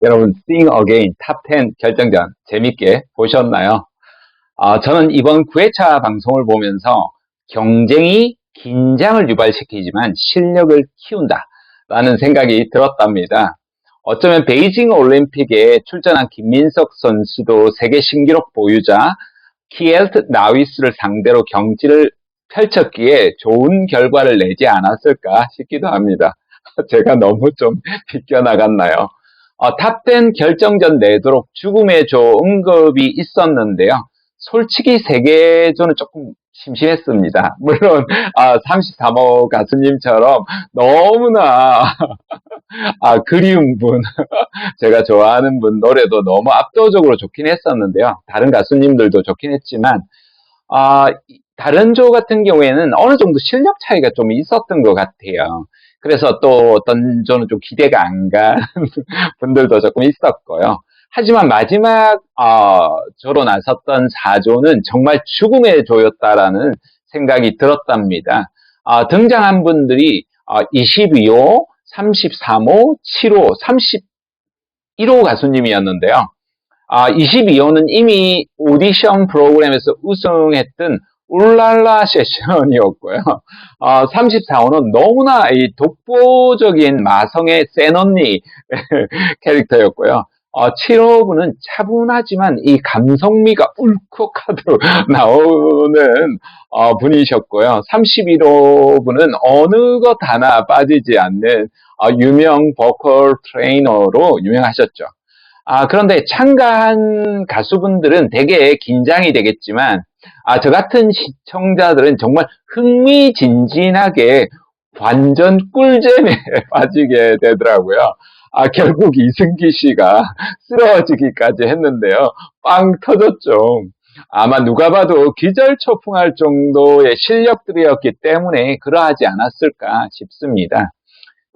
여러분, Sing Again 탑 10 결정전 재밌게 보셨나요? 저는 이번 9회차 방송을 보면서 경쟁이 긴장을 유발시키지만 실력을 키운다라는 생각이 들었답니다. 어쩌면 베이징 올림픽에 출전한 김민석 선수도 세계 신기록 보유자 키엘트 나위스를 상대로 경지를 펼쳤기에 좋은 결과를 내지 않았을까 싶기도 합니다. 제가 너무 좀 비껴나갔나요? 탑10 결정전 내도록 죽음의 조 응급이 있었는데요. 솔직히 세계조는 조금 심심했습니다. 물론 33호 가수님처럼 너무나 그리운 분, 제가 좋아하는 분 노래도 너무 압도적으로 좋긴 했었는데요. 다른 가수님들도 좋긴 했지만 다른 조 같은 경우에는 어느 정도 실력 차이가 좀 있었던 것 같아요. 그래서 또 어떤 조는 좀 기대가 안 간 분들도 조금 있었고요. 하지만 마지막 조로 나섰던 4조는 정말 죽음의 조였다라는 생각이 들었답니다. 등장한 분들이 22호, 33호, 7호, 31호 가수님이었는데요. 22호는 이미 오디션 프로그램에서 우승했던 울랄라 세션이었고요. 34호는 너무나 이 독보적인 마성의 센 언니 캐릭터였고요. 7호분은 차분하지만 이 감성미가 울컥하도록 나오는 분이셨고요. 31호분은 어느 것 하나 빠지지 않는 유명 보컬 트레이너로 유명하셨죠. 그런데 참가한 가수분들은 되게 긴장이 되겠지만, 저 같은 시청자들은 정말 흥미진진하게 완전 꿀잼에 빠지게 되더라고요. 결국 이승기 씨가 쓰러지기까지 했는데요. 빵 터졌죠. 아마 누가 봐도 기절초풍할 정도의 실력들이었기 때문에 그러하지 않았을까 싶습니다.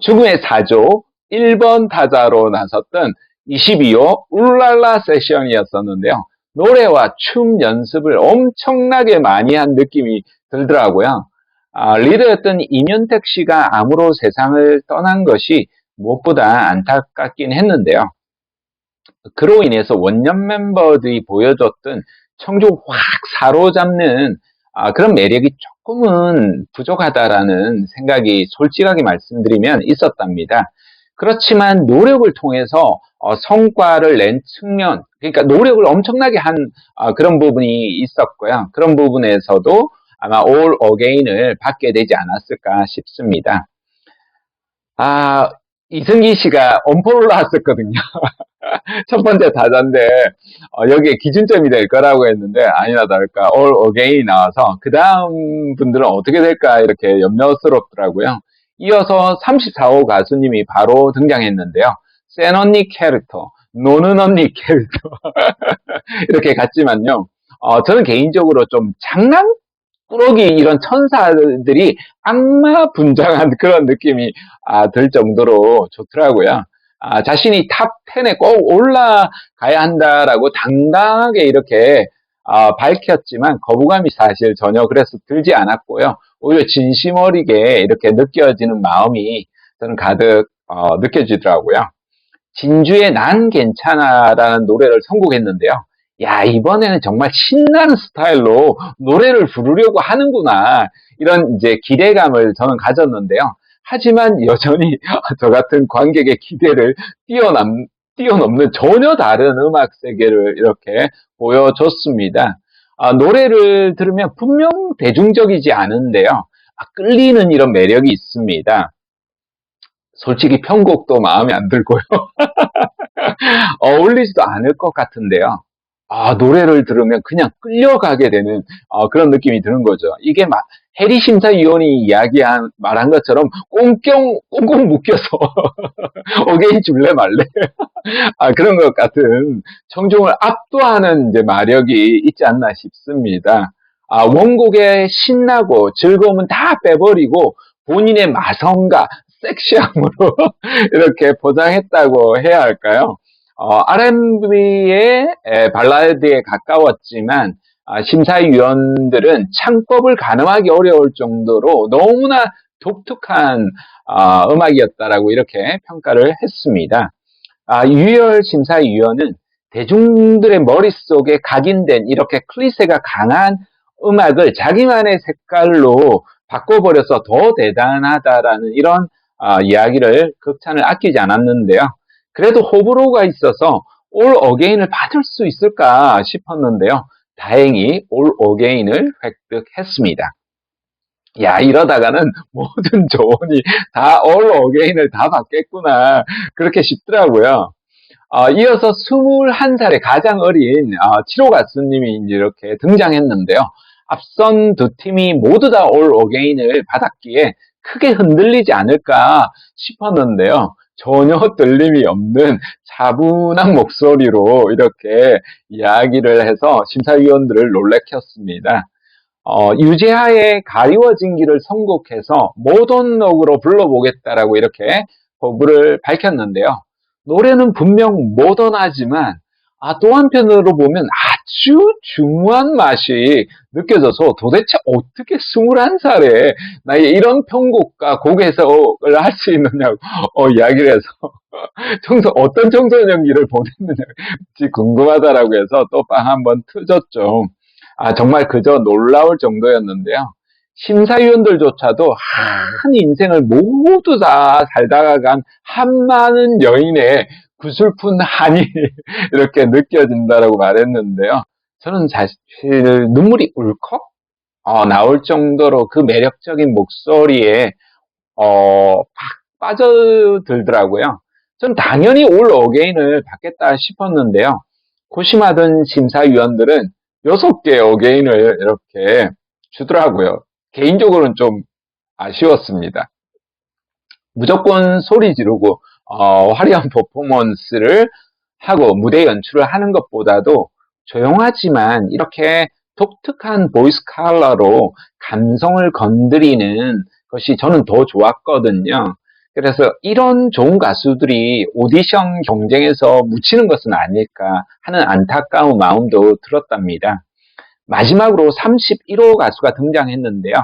죽음의 4조 1번 타자로 나섰던 22호 울랄라 세션이었었는데요. 노래와 춤 연습을 엄청나게 많이 한 느낌이 들더라고요. 리더였던 임윤택 씨가 암으로 세상을 떠난 것이 무엇보다 안타깝긴 했는데요. 그로 인해서 원년 멤버들이 보여줬던 청중 확 사로잡는 그런 매력이 조금은 부족하다라는 생각이 솔직하게 말씀드리면 있었답니다. 그렇지만 노력을 통해서 성과를 낸 측면, 그러니까 노력을 엄청나게 한 그런 부분이 있었고요. 그런 부분에서도 아마 All Again을 받게 되지 않았을까 싶습니다. 이승기 씨가 엄포를 나왔었거든요. 첫 번째 타자인데 여기에 기준점이 될 거라고 했는데 아니나 다를까 All Again이 나와서 그 다음 분들은 어떻게 될까 이렇게 염려스럽더라고요. 이어서 34호 가수님이 바로 등장했는데요. 센 언니 캐릭터, 노는 언니 캐릭터 이렇게 갔지만요. 저는 개인적으로 좀 장난꾸러기 이런 천사들이 악마 분장한 그런 느낌이 들 정도로 좋더라고요. 자신이 탑 10에 꼭 올라가야 한다라고 당당하게 이렇게 밝혔지만 거부감이 사실 전혀 그래서 들지 않았고요. 오히려 진심 어리게 이렇게 느껴지는 마음이 저는 가득 느껴지더라고요. 진주의 난 괜찮아라는 노래를 선곡했는데요. 야, 이번에는 정말 신나는 스타일로 노래를 부르려고 하는구나. 이런 이제 기대감을 저는 가졌는데요. 하지만 여전히 저 같은 관객의 기대를 뛰어넘는 전혀 다른 음악 세계를 이렇게 보여줬습니다. 노래를 들으면 분명 대중적이지 않은데요. 끌리는 이런 매력이 있습니다. 솔직히 편곡도 마음에 안 들고요. 어울리지도 않을 것 같은데요. 노래를 들으면 그냥 끌려가게 되는 그런 느낌이 드는 거죠. 이게 해리 심사위원이 말한 것처럼 꽁꽁 묶여서 어게인 줄래 말래 그런 것 같은 청중을 압도하는 이제 마력이 있지 않나 싶습니다. 원곡에 신나고 즐거움은 다 빼버리고 본인의 마성과 섹시함으로 이렇게 포장했다고 해야 할까요? R&B의 발라드에 가까웠지만 심사위원들은 창법을 가늠하기 어려울 정도로 너무나 독특한 음악이었다라고 이렇게 평가를 했습니다. 유열 심사위원은 대중들의 머릿속에 각인된 이렇게 클리셰가 강한 음악을 자기만의 색깔로 바꿔버려서 더 대단하다라는 이런 이야기를 극찬을 아끼지 않았는데요. 그래도 호불호가 있어서 올 어게인을 받을 수 있을까 싶었는데요. 다행히 올 어게인을 획득했습니다. 야, 이러다가는 모든 조언이 다 올 어게인을 다 받겠구나. 그렇게 싶더라고요. 이어서 21살의 가장 어린 7호 가수님이 이제 이렇게 등장했는데요. 앞선 두 팀이 모두 다 올 어게인을 받았기에 크게 흔들리지 않을까 싶었는데요. 전혀 들림이 없는 차분한 목소리로 이렇게 이야기를 해서 심사위원들을 놀래켰습니다. 유재하의 가리워진 길을 선곡해서 모던 록으로 불러보겠다라고 이렇게 포부를 밝혔는데요. 노래는 분명 모던하지만 또 한편으로 보면 아주 중후한 맛이 느껴져서 도대체 어떻게 21살에 나의 이런 편곡과 곡 해석을 할 수 있느냐고 이야기를 해서 어떤 청소년기를 보냈는지 궁금하다라고 해서 또 빵 한번 터졌죠. 정말 그저 놀라울 정도였는데요. 심사위원들조차도 한 인생을 모두 다 살다가 간 한많은 여인의 구슬픈 한이 이렇게 느껴진다라고 말했는데요. 저는 사실 눈물이 울컥 나올 정도로 그 매력적인 목소리에 팍 빠져들더라고요. 전 당연히 올 어게인을 받겠다 싶었는데요. 고심하던 심사위원들은 6개 어게인을 이렇게 주더라고요. 개인적으로는 좀 아쉬웠습니다. 무조건 소리 지르고 화려한 퍼포먼스를 하고 무대 연출을 하는 것보다도 조용하지만 이렇게 독특한 보이스 컬러로 감성을 건드리는 것이 저는 더 좋았거든요. 그래서 이런 좋은 가수들이 오디션 경쟁에서 묻히는 것은 아닐까 하는 안타까운 마음도 들었답니다. 마지막으로 31호 가수가 등장했는데요.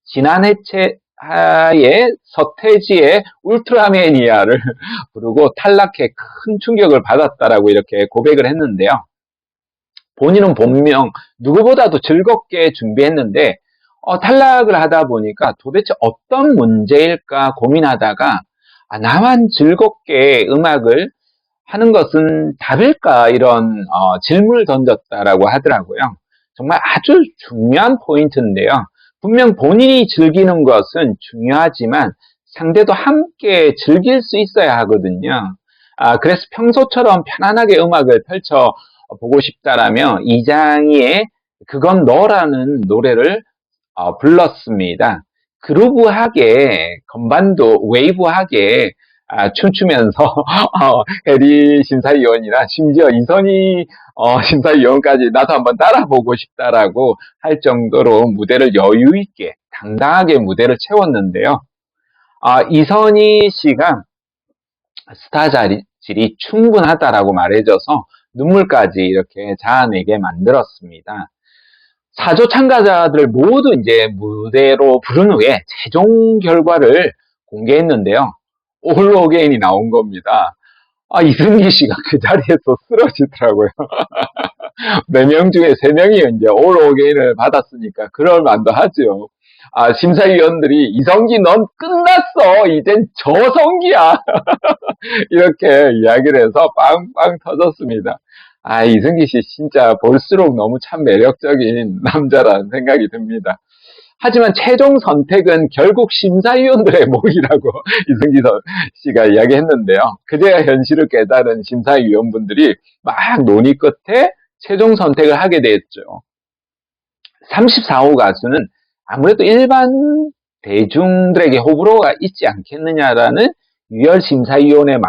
지난 해체하에 서태지의 울트라매니아를 부르고 탈락해 큰 충격을 받았다라고 이렇게 고백을 했는데요. 본인은 본명 누구보다도 즐겁게 준비했는데 탈락을 하다 보니까 도대체 어떤 문제일까 고민하다가 나만 즐겁게 음악을 하는 것은 답일까 이런 질문을 던졌다라고 하더라고요. 정말 아주 중요한 포인트인데요. 분명 본인이 즐기는 것은 중요하지만 상대도 함께 즐길 수 있어야 하거든요. 그래서 평소처럼 편안하게 음악을 펼쳐보고 싶다라며 이장희의 그건 너라는 노래를 불렀습니다. 그루브하게 건반도 웨이브하게 춤추면서 해리 심사위원이나 심지어 이선희 심사위원까지 나도 한번 따라보고 싶다라고 할 정도로 무대를 여유 있게 당당하게 무대를 채웠는데요. 이선희 씨가 스타 자질이 충분하다라고 말해줘서 눈물까지 이렇게 자아내게 만들었습니다. 4조 참가자들 모두 이제 무대로 부른 후에 최종 결과를 공개했는데요. 올 어게인이 나온 겁니다. 이승기 씨가 그 자리에서 쓰러지더라고요. 4명 중에 3명이 이제 올 어게인을 받았으니까 그럴 만도 하죠. 심사위원들이 이성기 넌 끝났어. 이젠 저성기야. 이렇게 이야기를 해서 빵빵 터졌습니다. 이승기 씨 진짜 볼수록 너무 참 매력적인 남자라는 생각이 듭니다. 하지만 최종 선택은 결국 심사위원들의 몫이라고 이승기 씨가 이야기했는데요. 그제야 현실을 깨달은 심사위원분들이 막 논의 끝에 최종 선택을 하게 됐죠. 34호 가수는 아무래도 일반 대중들에게 호불호가 있지 않겠느냐라는 유열 심사위원의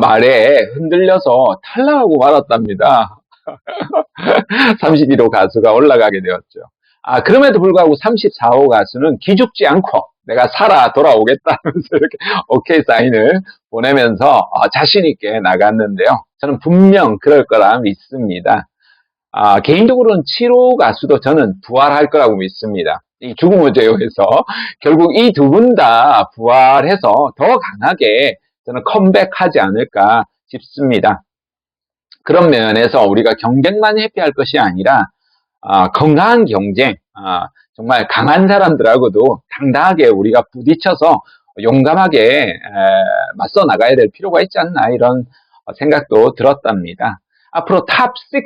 말에 흔들려서 탈락하고 말았답니다. 31호 가수가 올라가게 되었죠. 그럼에도 불구하고 34호 가수는 기죽지 않고 내가 살아 돌아오겠다면서 이렇게 오케이 사인을 보내면서 자신있게 나갔는데요. 저는 분명 그럴 거라 믿습니다. 개인적으로는 7호 가수도 저는 부활할 거라고 믿습니다. 이 죽음의 제요에서 결국 이 두 분 다 부활해서 더 강하게 저는 컴백하지 않을까 싶습니다. 그런 면에서 우리가 경쟁만 회피할 것이 아니라 건강한 경쟁, 정말 강한 사람들하고도 당당하게 우리가 부딪혀서 용감하게 맞서 나가야 될 필요가 있지 않나 이런 생각도 들었답니다. 앞으로 탑 6,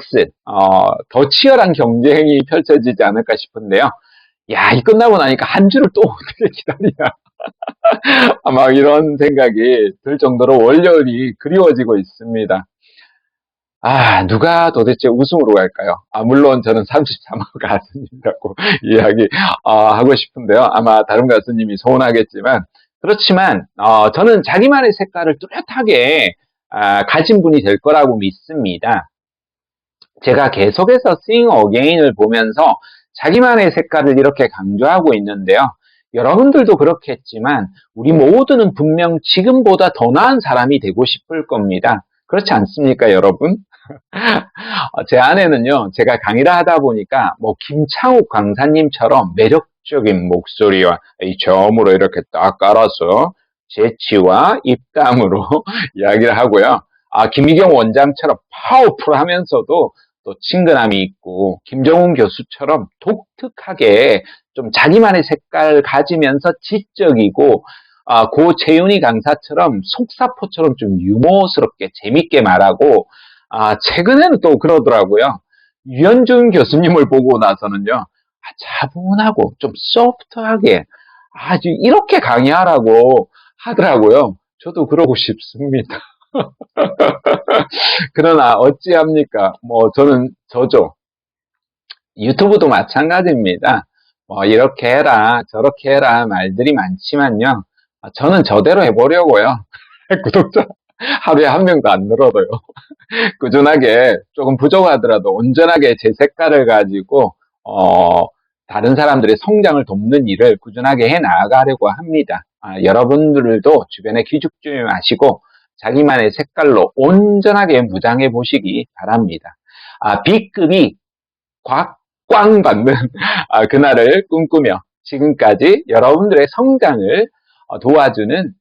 더 치열한 경쟁이 펼쳐지지 않을까 싶은데요. 야, 이 끝나고 나니까 한 주를 또 어떻게 기다리냐. 아마 이런 생각이 들 정도로 월요일이 그리워지고 있습니다. 누가 도대체 우승으로 갈까요? 물론 저는 33호 가수님이라고 이야기, 하고 싶은데요. 아마 다른 가수님이 서운하겠지만, 그렇지만, 저는 자기만의 색깔을 뚜렷하게, 가진 분이 될 거라고 믿습니다. 제가 계속해서 Sing Again을 보면서 자기만의 색깔을 이렇게 강조하고 있는데요. 여러분들도 그렇겠지만, 우리 모두는 분명 지금보다 더 나은 사람이 되고 싶을 겁니다. 그렇지 않습니까, 여러분? 제 아내는요, 제가 강의를 하다 보니까, 김창욱 강사님처럼 매력적인 목소리와 이 저음으로 이렇게 딱 깔아서 재치와 입담으로 이야기를 하고요. 김희경 원장처럼 파워풀하면서도 또 친근함이 있고, 김정훈 교수처럼 독특하게 좀 자기만의 색깔을 가지면서 지적이고, 고채윤이 강사처럼 속사포처럼 좀 유머스럽게 재밌게 말하고, 최근에는 또 그러더라고요. 유현준 교수님을 보고 나서는요, 차분하고 좀 소프트하게 아주 이렇게 강의하라고 하더라고요. 저도 그러고 싶습니다. 그러나 어찌합니까? 저는 저죠. 유튜브도 마찬가지입니다. 이렇게 해라, 저렇게 해라 말들이 많지만요. 저는 저대로 해보려고요. 구독자 하루에 한 명도 안 늘어도요. 꾸준하게 조금 부족하더라도 온전하게 제 색깔을 가지고 다른 사람들의 성장을 돕는 일을 꾸준하게 해 나가려고 합니다. 여러분들도 주변에 기죽지 마시고 자기만의 색깔로 온전하게 무장해 보시기 바랍니다. B급이 꽉 받는 그날을 꿈꾸며 지금까지 여러분들의 성장을 도와주는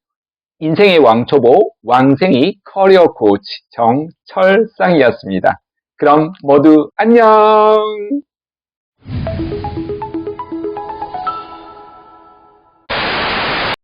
인생의 왕초보 왕생이 커리어 코치 정철상이었습니다. 그럼 모두 안녕!